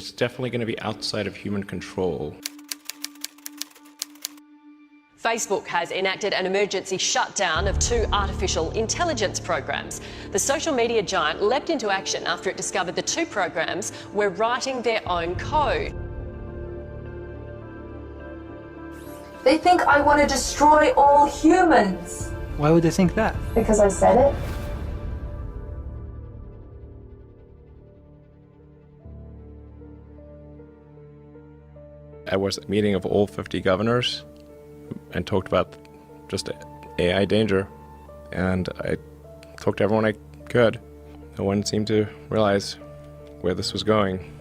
It's definitely going to be outside of human control. Facebook has enacted an emergency shutdown of 2 artificial intelligence programs. The social media giant leapt into action after it discovered the 2 programs were writing their own code. They think I want to destroy all humans. Why would they think that? Because I said it. I was at a meeting of all 50 governors and talked about just AI danger, and I talked to everyone I could. No one seemed to realize where this was going.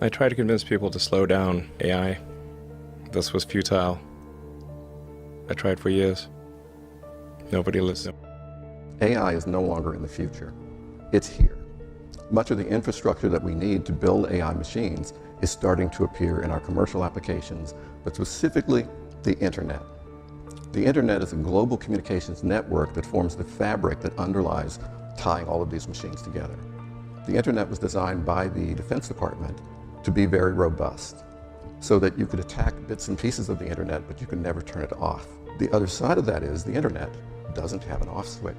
I tried to convince people to slow down AI. This was futile. I tried for years. Nobody listened. AI is no longer in the future. It's here. Much of the infrastructure that we need to build AI machines is starting to appear in our commercial applications, but specifically the internet. The internet is a global communications network that forms the fabric that underlies tying all of these machines together. The internet was designed by the Defense Department to be very robust, so that you could attack bits and pieces of the internet, but you could never turn it off. The other side of that is the internet doesn't have an off switch.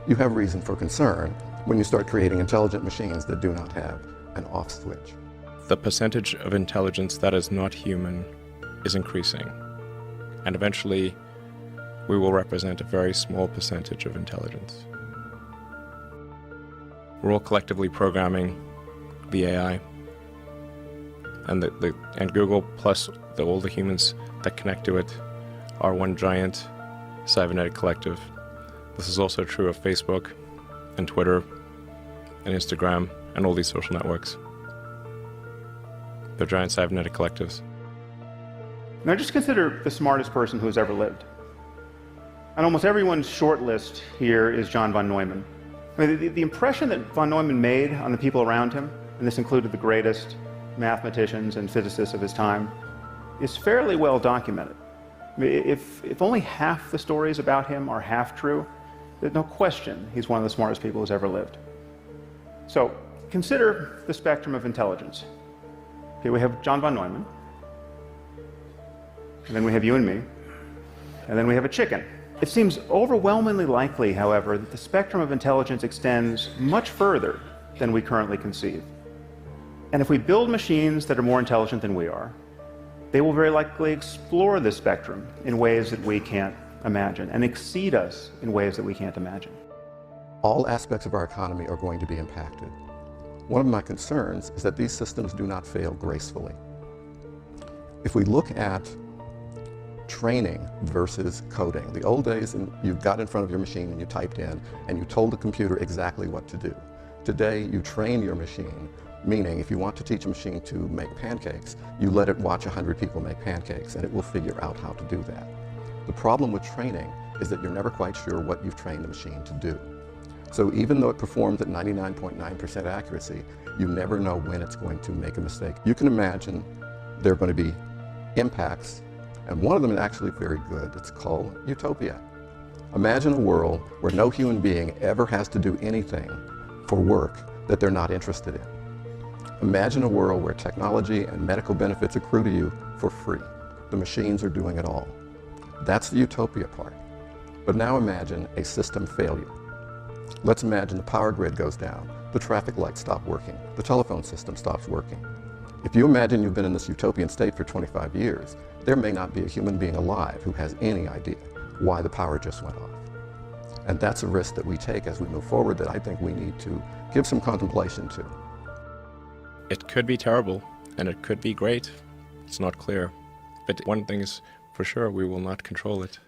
You have reason for concern when you start creating intelligent machines that do not have an off switch. The percentage of intelligence that is not human is increasing, and eventually we will represent a very small percentage of intelligence. We're all collectively programming the AI, and Google plus all the humans that connect to it are one giant cybernetic collective. This is also true of Facebook and Twitter and Instagram and all these social networks. They're giant cybernetic collectives. Now just consider the smartest person who has ever lived. On almost everyone's short list here is John von Neumann. I mean, the impression that von Neumann made on the people around him, and this included the greatest mathematicians and physicists of his time, is fairly well documented. I mean, if only half the stories about him are half true, there's no question he's one of the smartest people who's ever lived. So consider the spectrum of intelligence. Okay, we have John von Neumann, and then we have you and me, and then we have a chicken. It seems overwhelmingly likely, however, that the spectrum of intelligence extends much further than we currently conceive. And if we build machines that are more intelligent than we are, they will very likely explore this spectrum in ways that we can't imagine, and exceed us in ways that we can't imagine. All aspects of our economy are going to be impacted. One of my concerns is that these systems do not fail gracefully. If we look at training versus coding, the old days you got in front of your machine and you typed in and you told the computer exactly what to do. Today you train your machine, meaning if you want to teach a machine to make pancakes, you let it watch 100 people make pancakes and it will figure out how to do that. The problem with training is that you're never quite sure what you've trained the machine to do. So even though it performs at 99.9% accuracy, you never know when it's going to make a mistake. You can imagine there are going to be impacts, and one of them is actually very good. It's called utopia. Imagine a world where no human being ever has to do anything for work that they're not interested in. Imagine a world where technology and medical benefits accrue to you for free. The machines are doing it all. That's the utopia part. But now imagine a system failure. Let's imagine the power grid goes down, the traffic lights stop working, the telephone system stops working. If you imagine you've been in this utopian state for 25 years, there may not be a human being alive who has any idea why the power just went off. And that's a risk that we take as we move forward that I think we need to give some contemplation to. It could be terrible, and it could be great. It's not clear. But one thing is for sure, we will not control it.